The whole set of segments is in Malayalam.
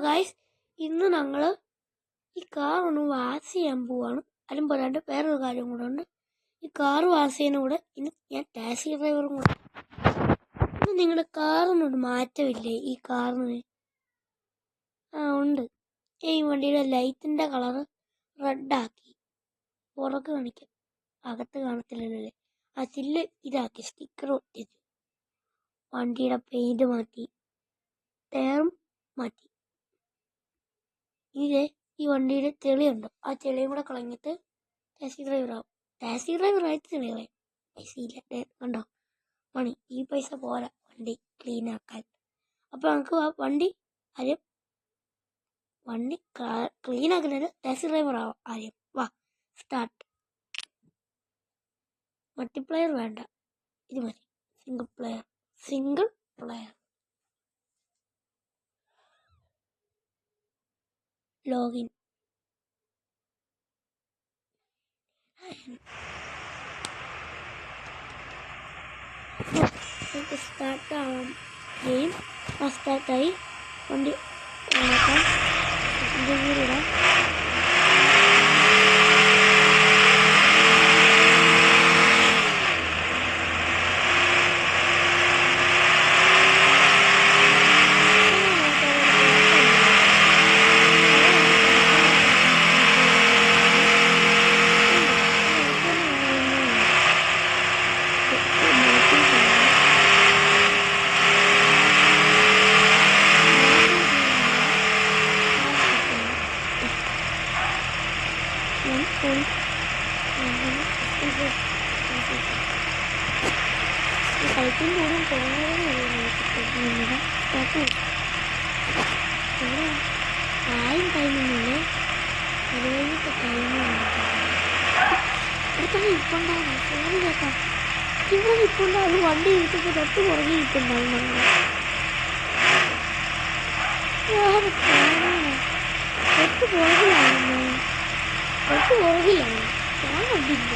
ഗൈസ്, ഇന്ന് ഞങ്ങൾ ഈ കാർ ഒന്ന് വാഷ് ചെയ്യാൻ പോവാണ്. അതിലും പറയാണ്ട് വേറൊരു കാര്യം കൂടെ ഉണ്ട്. ഈ കാർ വാഷ് ചെയ്യുന്ന കൂടെ ഇന്ന് ഞാൻ ടാക്സി ഡ്രൈവറും കൂടെ. ഇന്ന് നിങ്ങളുടെ കാറിനൊരു മാറ്റമില്ലേ? ഈ കാറിന് ഉണ്ട്. ഈ വണ്ടിയുടെ ലൈറ്റിൻ്റെ കളറ് റെഡാക്കി. പുറത്ത് കാണിക്കാം, അകത്ത് കാണത്തില്ലല്ലേ. ആ ചില്ല് ഇതാക്കി, സ്റ്റിക്കർ ഒട്ടിച്ചു. വണ്ടിയുടെ പെയിന്റ് മാറ്റി, ടയറും മാറ്റി. ഇതേ ഈ വണ്ടിയുടെ ചെളിയുണ്ട്, ആ ചെളിയും കൂടെ കളഞ്ഞിട്ട് ടാക്സി ഡ്രൈവറാവും. ടാക്സി ഡ്രൈവറായിട്ട് ചെളി കളയും. പൈസ ഇല്ല, കണ്ടോ മണി. ഈ പൈസ പോരാ വണ്ടി ക്ലീൻ ആക്കാൻ. അപ്പോൾ നമുക്ക് വണ്ടി ആദ്യം വണ്ടി ക്ലീൻ ആക്കുന്നത് ടാക്സി ഡ്രൈവറാവും ആദ്യം. വാ സ്റ്റാർട്ട്. മൾട്ടിപ്ലെയർ വേണ്ട, ഇത് മതി. Single player login. സ്റ്റാർട്ട് ആവാം ഗെയിം. സ്റ്റാർട്ടായി. വണ്ടി ഓണാക്കാം. ഇടാം. കളിക്കും കൂടും ആരും ടൈമൊന്നുമില്ലേ. അത് കഴിഞ്ഞിട്ട് ടൈം ഇപ്പുണ്ടാവും. ഫോണ് കേൾക്കാം. ഇവിടെ ഇപ്പുണ്ടാവും. വണ്ടി ഇരിക്കുമ്പോൾ തൊട്ട് പുറകെ ഇരിക്കുന്നുണ്ടാവും. തൊട്ട് പുറകിലാണ് ഞാൻ കണ്ടില്ല.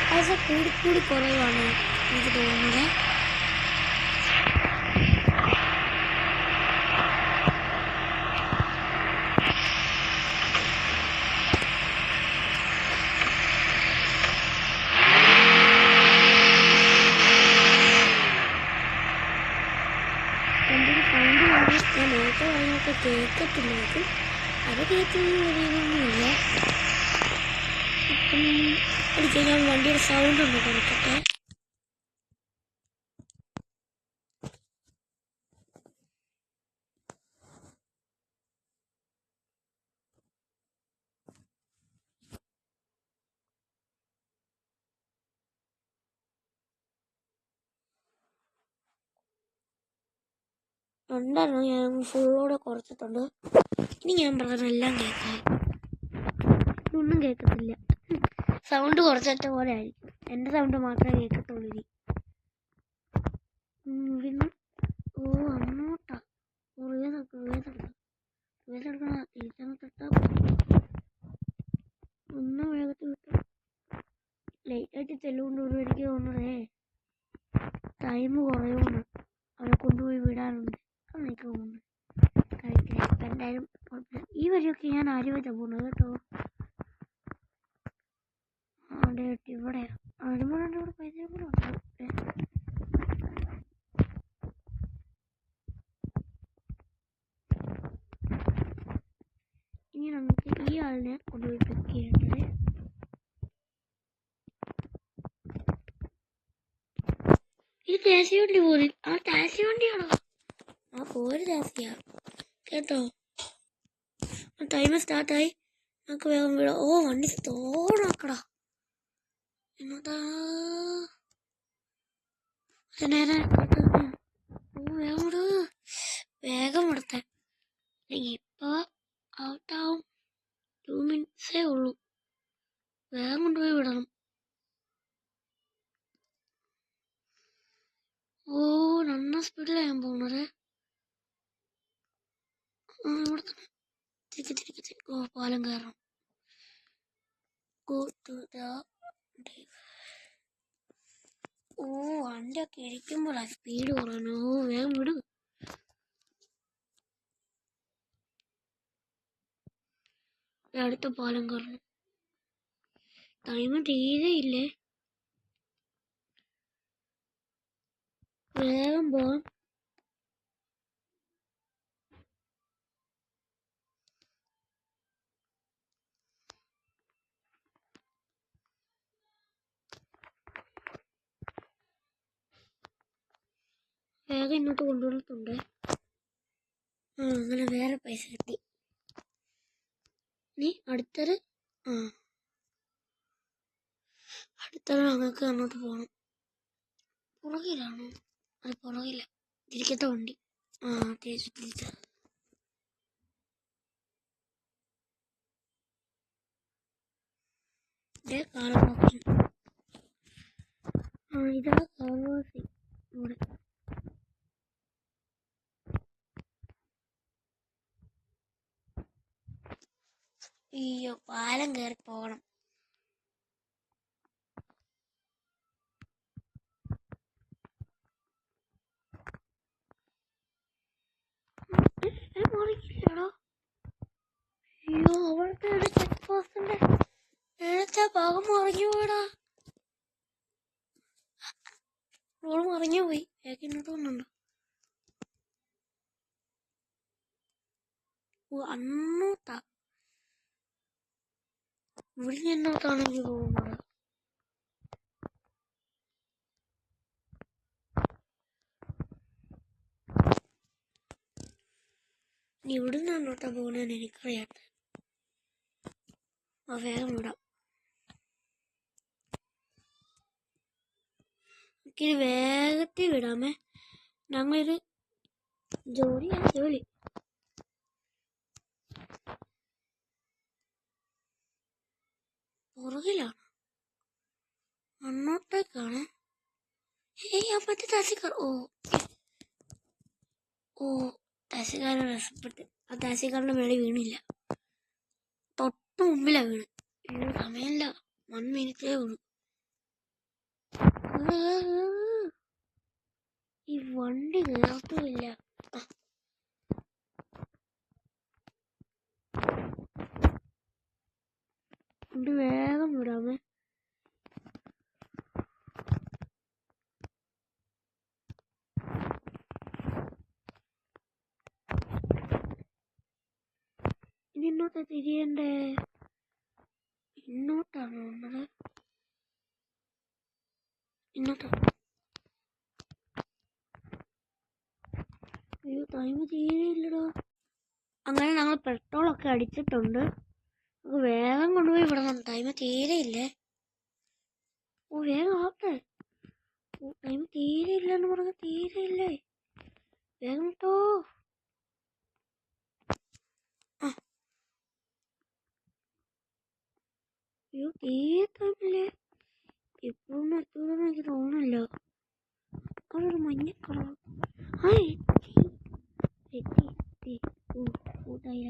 പൈസ കൂടി കുറവാണ് എനിക്ക് തോന്നുന്നത്. വണ്ടിയുടെ സൗണ്ട് ഞാൻ നേരത്തെ പറഞ്ഞൊക്കെ കേൾക്കത്തില്ലായിരിക്കും. അത് കേൾക്കുന്നൊന്നുമില്ല. ഇപ്പം അടിക്കാൻ ഞാൻ വണ്ടിയുടെ സൗണ്ട് ഒന്ന് കൊടുക്കട്ടെ. ഉണ്ടായിരുന്നു, ഞാൻ ഫുള്ളോടെ കുറച്ചിട്ടുണ്ട്. ഇനി ഞാൻ പറഞ്ഞതെല്ലാം കേൾക്കാം. ഇതൊന്നും കേൾക്കത്തില്ല. സൗണ്ട് കുറച്ചിട്ട പോലെ ആയിരിക്കും. എൻ്റെ സൗണ്ട് മാത്രമേ കേൾക്കത്തുള്ളൂ ഇനി. പിന്നെ അങ്ങോട്ടാ വേദെടുക്കണ തിരിച്ചങ്ങോട്ടാ. ഒന്നും വേഗത്തിൽ വിട്ടു. ലേറ്റായിട്ട് ചെല്ലുകൊണ്ട് എനിക്ക് തോന്നുന്നതേ ടൈം കുറയുമെന്ന്. അവരെ കൊണ്ടുപോയി വിടാനുണ്ട്. എനിക്ക് തോന്നുന്നു. കഴിക്കില്ല. ഇപ്പം എന്തായാലും കുഴപ്പമില്ല. ഈ വഴിയൊക്കെ ഞാൻ ആദ്യമായിട്ടാണ് പോകുന്നത് കേട്ടോ. ഇവിടെ അതിന് ഇവിടെ പൈസ കൂടെ ഉണ്ട്. ഇനി നമുക്ക് ഈ ആളിനെ കൊണ്ടുപോയി പിക്ക് ചെയ്യേണ്ടത്. ഇത് ടാക്സി വണ്ടി പോലും. ആ ടാക്സി വണ്ടിയാണോ? ആ പോര് ടാക്സിയാ കേട്ടോ. ടൈം സ്റ്റാർട്ടായി. നമുക്ക് വേഗം വീടാം. ഓ വണ്ടി തോടാക്കടാ. എന്നതാ നേരെ വേഗം വിട്. വേഗം വിടത്തെ. ഇപ്പൊ ഔട്ടാവും. 2 മിനിറ്റ്സേ ഉള്ളൂ. വേഗം കൊണ്ടുപോയി വിടണം. ഓ നന്ന സ്പീഡിലാണ് ഞാൻ പോകുന്നത്. ഇവിടെ തന്നെ തിരിക്ക്. ഓ പാലം കയറണം. ഓ വണ്ടിയൊക്കെ ഇരിക്കുമ്പോഴാ സ്പീഡ് കുറയണോ. വേഗം വിടും. അടുത്ത പാലം കയറണം. ടൈം തീരെ ഇല്ലേ. വേഗം പോവാം. വേഗം ഇങ്ങോട്ട് കൊണ്ടുവന്നിട്ടുണ്ട്. അങ്ങനെ വേറെ പൈസ കിട്ടി. ഇനി അടുത്തത് ഞങ്ങൾക്ക് അങ്ങോട്ട് പോകണം. പുറകിലാണോ? അത് പുറകില്ല. തിരിക്കത്തെ വണ്ടി. തിരിച്ചു. കാർവാസി. ഇതാണ് കാർവാസി. ഇവിടെ അയ്യോ പാലം കയറി പോകണം. മറിക്കില്ലടോ. അയ്യോ അവിടുത്തെ ഒരു ചെക്ക് പോസ്റ്റിന്റെ നേരത്തെ ഭാഗം മറിഞ്ഞു പോയടാ. റോഡ് മറിഞ്ഞു പോയി. വേഗം ഇങ്ങോട്ട് വന്നുണ്ടോ? അന്നോട്ടാ. ഇവിടെ എന്നോട്ടാണ് എനിക്ക് പോകുന്നത്. ഇവിടുന്ന് എന്നോട്ടാ പോകണമെന്ന് എനിക്കറിയാത്ത. വേഗം വിടാം. എനിക്കിത് വേഗത്തിൽ വിടാമേ. ഞങ്ങളൊരു ജോലി പുറകിലാണ്. അങ്ങോട്ടേക്കാണ്. മറ്റേ താസിക്കാർ. താസിക്കാരൻ രസപ്പെട്ട്. ആ താസിക്കാരൻ്റെ മേളിൽ വീണില്ല. തൊട്ട് മുമ്പിലാണ് വീണ്. സമയമില്ല. 1 മിനിറ്റേ ഉള്ളൂ. ഈ വണ്ടി നിർത്തുമില്ല. വണ്ടി വേഗം വിടാമേ. ഇനി ഇന്നോട്ടാ തിരിയണ്ടേ? ഇന്നോട്ടാണ് വന്നത്. ഇന്നോട്ടാ. അയ്യോ ടൈം തീരെയില്ലടോ. അങ്ങനെ ഞങ്ങൾ പെട്രോളൊക്കെ അടിച്ചിട്ടുണ്ട്. നമുക്ക് വേഗം കൊണ്ടുപോയി വിടണം. ടൈം തീരെയില്ലേ. വേഗം ആവട്ടെ. ടൈം തീരെയില്ല എന്ന് പറഞ്ഞാൽ തീരെയില്ലേ. വേഗം കേട്ടോ. അയ്യോ തീരെ ടൈമില്ലേ. ഇപ്പോഴൊന്നും എത്തുമെന്ന് എനിക്ക് തോന്നുന്നില്ല. അവിടെ ഒരു മഞ്ഞക്കളർ. എത്തി. കൂട്ടായില്ല.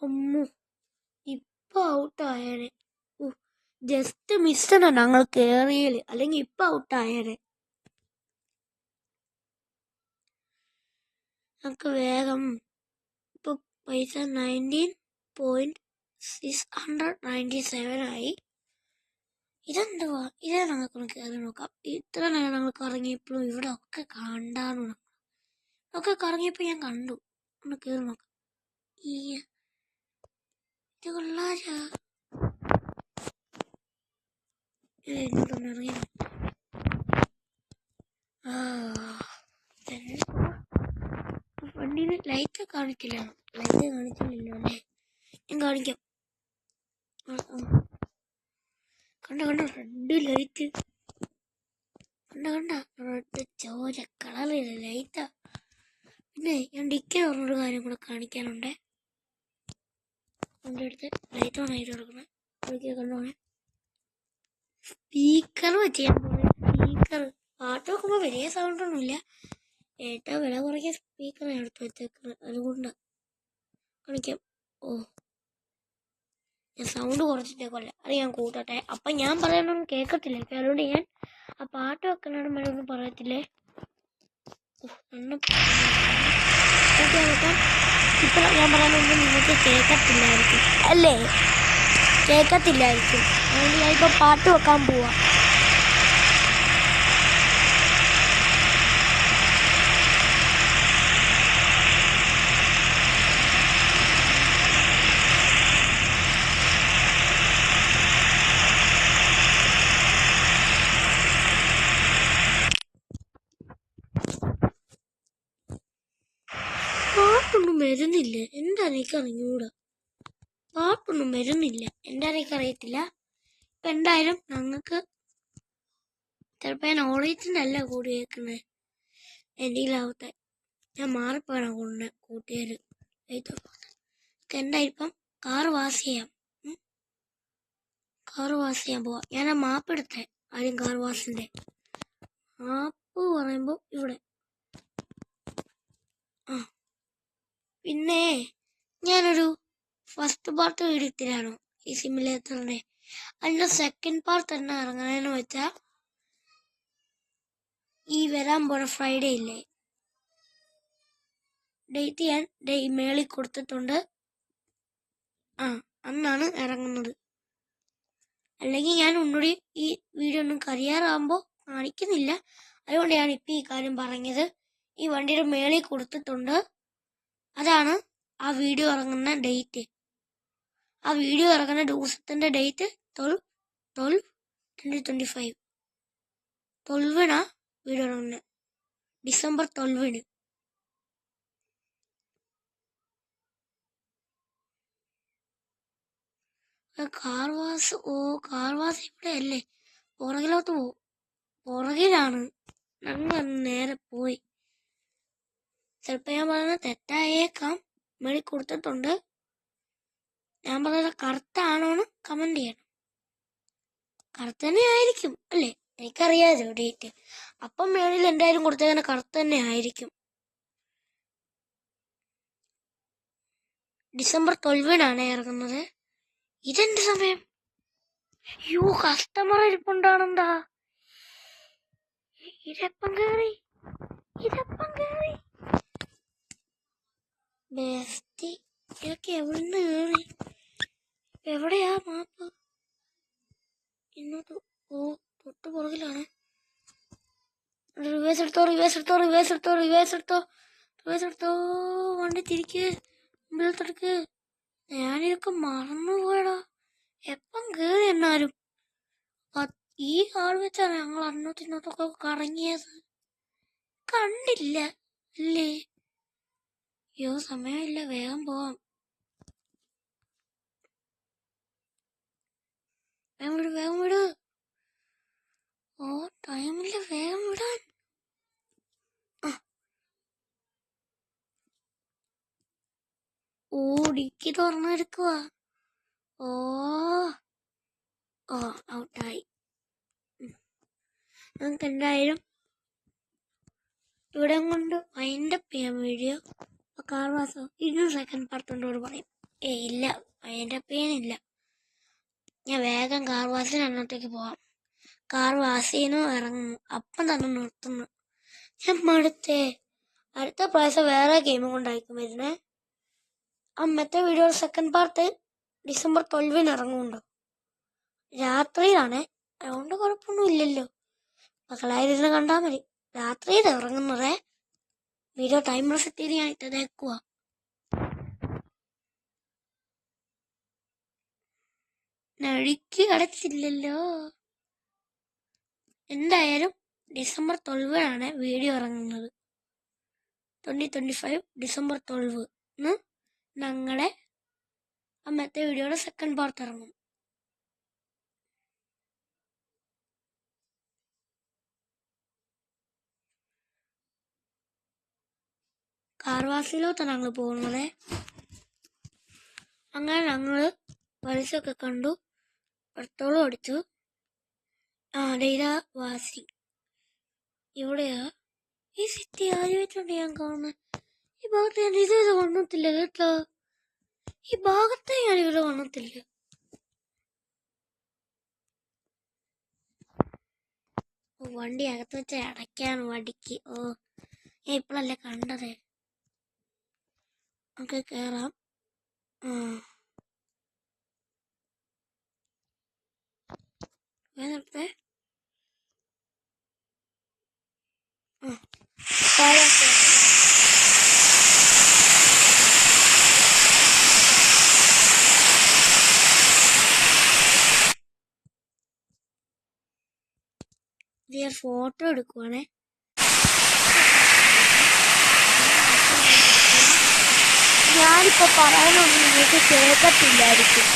അമ്മോ ഇപ്പൊ ഔട്ടായേനെ. ജസ്റ്റ് മിസ്സാണ് ഞങ്ങൾ കേറിയല്. അല്ലെങ്കിൽ ഇപ്പൊ ഔട്ടായേനെ. നമുക്ക് വേഗം ഇപ്പോൾ പൈസ 19.697 ആയി. ഇതെന്തുവാ? ഇതേ നമുക്കൊന്ന് കയറി നോക്കാം. ഇത്ര നേരം നമ്മൾ കറങ്ങിയപ്പോഴും ഇവിടെ ഒക്കെ കണ്ടാണ്. ഒക്കെ കറങ്ങിയപ്പോൾ ഞാൻ കണ്ടു. ഒന്ന് കയറി നോക്കാം. ഇത് കൊള്ളാരാ. ഇങ്ങോട്ടൊന്ന് ഇറങ്ങി. വണ്ടിയിൽ ലൈറ്റ് കാണിക്കില്ല. ലൈറ്റ് കാണിക്കുന്നില്ല അല്ലേ? ഞാൻ കാണിക്കാം. കണ്ട റെഡ് ലൈറ്റ്. കണ്ട റെഡ് ചോര കളറില്ല ലൈറ്റാ. പിന്നെ ഞാൻ ഡിക്കി പറഞ്ഞൊരു കാര്യം കൂടെ കാണിക്കാനുണ്ട്. എൻ്റെ അടുത്ത് ലൈറ്റ് ഓൺ ആയിട്ട് കൊടുക്കണം. കണ്ടോണേ. സ്പീക്കർ വെച്ച് ഞാൻ സ്പീക്കർ പാട്ട് വെക്കുമ്പോൾ വലിയ സൗണ്ടൊന്നുമില്ല. ഏറ്റവും വില കുറയ്ക്കുക സ്പീക്കറാണ് എടുത്ത് വെച്ചേക്കുന്നത്. അതുകൊണ്ട് കാണിക്കാം. ഞാൻ സൗണ്ട് കുറച്ചിട്ടേക്കല്ല. അത് ഞാൻ കൂട്ടട്ടെ. അപ്പം ഞാൻ പറയാനൊന്നും കേൾക്കത്തില്ല. അതുകൊണ്ട് ഞാൻ ആ പാട്ട് വെക്കണ മേലൊന്നും പറയത്തില്ലേ. ഇപ്പം ഞാൻ പറയാനൊന്നും നിങ്ങൾക്ക് കേൾക്കത്തില്ലായിരിക്കും അല്ലേ? കേൾക്കത്തില്ലായിരിക്കും. അതുകൊണ്ട് ഞാൻ ഇപ്പോൾ പാട്ട് വെക്കാൻ പോവാം. പാട്ടൊന്നും വരുന്നില്ല. എന്താ എനിക്കറിഞ്ഞൂടാ. പാട്ടൊന്നും വരുന്നില്ല. എന്താ എനിക്കറിയത്തില്ല. ഇപ്പം എന്തായാലും ഞങ്ങൾക്ക് ചിലപ്പോൾ ഞാൻ ഓളീറ്റിൻ്റെ അല്ല കൂടി കേൾക്കുന്നത്. എന്തെങ്കിലാവട്ടെ. ഞാൻ മാറിപ്പോയാണ് കൂട്ടുകാർ. എന്തായാലും കാറ് വാഷ് ചെയ്യാം. കാറ് വാഷ് ചെയ്യാൻ പോവാം. ഞാൻ ആ മാപ്പ് എടുത്തേ. ആദ്യം കാർ വാഷിൻ്റെ മാപ്പ് പറയുമ്പോൾ ഇവിടെ. പിന്നെ ഞാനൊരു ഫസ്റ്റ് പാർട്ട് വീഡിയോ ഈ സിമുലേറ്ററിൻ്റെ. അതിൻ്റെ സെക്കൻഡ് പാർട്ട് തന്നെ ഇറങ്ങണമെന്ന് വെച്ചാൽ ഈ വരാൻ പോണ ഫ്രൈഡേ ഇല്ലേ, ഡേറ്റ് ഞാൻ മേളിൽ കൊടുത്തിട്ടുണ്ട്. അന്നാണ് ഇറങ്ങുന്നത്. അല്ലെങ്കിൽ ഞാൻ ഒന്നുകൂടി ഈ വീഡിയോ ഒന്നും കരിയറാകുമ്പോൾ കാണിക്കുന്നില്ല. അതുകൊണ്ട് ഞാൻ ഇപ്പം ഈ കാര്യം പറഞ്ഞത്. ഈ വണ്ടിയുടെ മേളിൽ കൊടുത്തിട്ടുണ്ട്. അതാണ് ആ വീഡിയോ ഇറങ്ങുന്ന ഡേറ്റ്. ആ വീഡിയോ ഇറങ്ങുന്ന ദിവസത്തിൻ്റെ ഡേറ്റ് 12/12/2025. 12-നാ വീഡിയോ ഇറങ്ങുന്നത്. ഡിസംബർ 12-ന്. കാർ വാഷ് ഇവിടെ അല്ലേ? പുറകിലോട്ട് പോവും. പുറകിലാണ്. ഞങ്ങൾ നേരെ പോയി. ചിലപ്പോൾ ഞാൻ പറയുന്നത് തെറ്റായേക്കാം. മേളിൽ കൊടുത്തിട്ടുണ്ട്. ഞാൻ പറയുന്നത് കറുത്താണോന്ന് കമന്റ് ചെയ്യണം. കറുത്ത തന്നെ ആയിരിക്കും അല്ലേ? എനിക്കറിയാമല്ലോ ഡേറ്റ്. അപ്പം മേളിൽ എന്തായാലും കൊടുത്തേക്കുന്ന കറുത്ത തന്നെ ആയിരിക്കും. ഡിസംബർ 12-നാണ് ഇറങ്ങുന്നത്. ഇതെന്ത് സമയം? കസ്റ്റമർ ഇരിപ്പുണ്ടാണെന്താ? ഇതെപ്പം കയറി? ബെസ്റ്റ്. ഇതൊക്കെ എവിടുന്ന് കയറി? എവിടെയാ മാപ്പ്? ഇന്നോട്ട് തൊട്ട് പുറകിലാണ്. റിവേഴ്സ് എടുത്തോ. വണ്ടി തിരിക്ക്. മുമ്പിലത്തെടുക്ക്. ഞാനിതൊക്കെ മറന്നുപോയടാ. എപ്പം കയറി എന്നാലും. ഈ ആൾ വെച്ചാണ് ഞങ്ങൾ ഇന്നോട്ടൊക്കെ കറങ്ങിയത്. കണ്ടില്ല അല്ലേ? സമയമില്ല. വേഗം പോവാം. വേഗം വിട്. ടൈമില്ല. വേഗം വിടാൻ. ഡിക്കി തുറന്നെടുക്കുക. ഔട്ടായി. നമുക്ക് എന്തായാലും ഇവിടെ കൊണ്ട് വൈൻഡപ്പ് ചെയ്യാൻ വീഡിയോ. കാർ വാസോ ഇന്നും സെക്കൻഡ് പാർട്ടുണ്ടോട് പറയും. ഇല്ല, വൈൻഡപ്പ് ചെയ്യാനില്ല. ഞാൻ വേഗം കാർ വാസിന് അങ്ങോട്ടേക്ക് പോവാം. കാർ വാസിനും ഇറങ്ങുന്നു. അപ്പം തന്നെ നിർത്തുന്നു. ഞാൻ മടുത്തേ. അടുത്ത പ്രാവശ്യം വേറെ ഗെയിം കൊണ്ടായിരിക്കും വരുന്നേ. അമ്മത്തെ വീഡിയോ സെക്കൻഡ് പാർട്ട് ഡിസംബർ 12 ഇറങ്ങുന്നുണ്ടോ? രാത്രിയിലാണേ, അതുകൊണ്ട് കുഴപ്പമൊന്നും ഇല്ലല്ലോ. മക്കളായിരുന്നു കണ്ടാൽ മതി. രാത്രിയിൽ ഇറങ്ങുന്നതേ. വീഡിയോ ടൈമർ സെറ്റ് ചെയ്ത് ഞാൻ ഇട്ടേക്കുക. നഴിക്ക് അടച്ചില്ലല്ലോ. എന്തായാലും ഡിസംബർ 12 വീഡിയോ ഇറങ്ങുന്നത്. 2025 ഡിസംബർ 12 ഞങ്ങളുടെ അമ്മത്തെ വീഡിയോയുടെ സെക്കൻഡ് പാർട്ട് ഇറങ്ങും. കാർവാസിലോട്ടാണ് ഞങ്ങൾ പോകുന്നത്. അങ്ങനെ ഞങ്ങൾ പൈസയൊക്കെ കണ്ടു, പെട്രോളും അടിച്ചു. വാസി ഇവിടെയാ. ഈ സിറ്റി ആദ്യമായിട്ടുണ്ട് ഞാൻ കാണുന്നത്. ഈ ഭാഗത്ത് ഞാൻ ഇതുവരെ വന്നിട്ടില്ല കേട്ടോ. ഈ ഭാഗത്ത് ഞാൻ ഇവിടെ വന്നിട്ടില്ല. വണ്ടി അകത്ത് വെച്ച് അടയ്ക്കാണ് വടിക്ക്. ഞാൻ ഇപ്പോഴല്ലേ കണ്ടത്. നമുക്ക് കയറാം. നിർത്തേ. ഫോട്ടോ എടുക്കുവാണേ. ഞാനിപ്പോ പറയാനൊന്നും നിങ്ങൾക്ക് കേൾക്കത്തില്ലായിരിക്കും.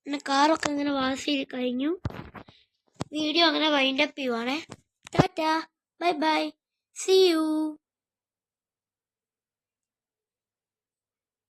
പിന്നെ കാറൊക്കെ ഇങ്ങനെ വാഷ് ചെയ്ത് കഴിഞ്ഞു. വീഡിയോ അങ്ങനെ വൈൻഡപ്പ് ചെയ്യുവാണേ. Tata, bye bye, see U.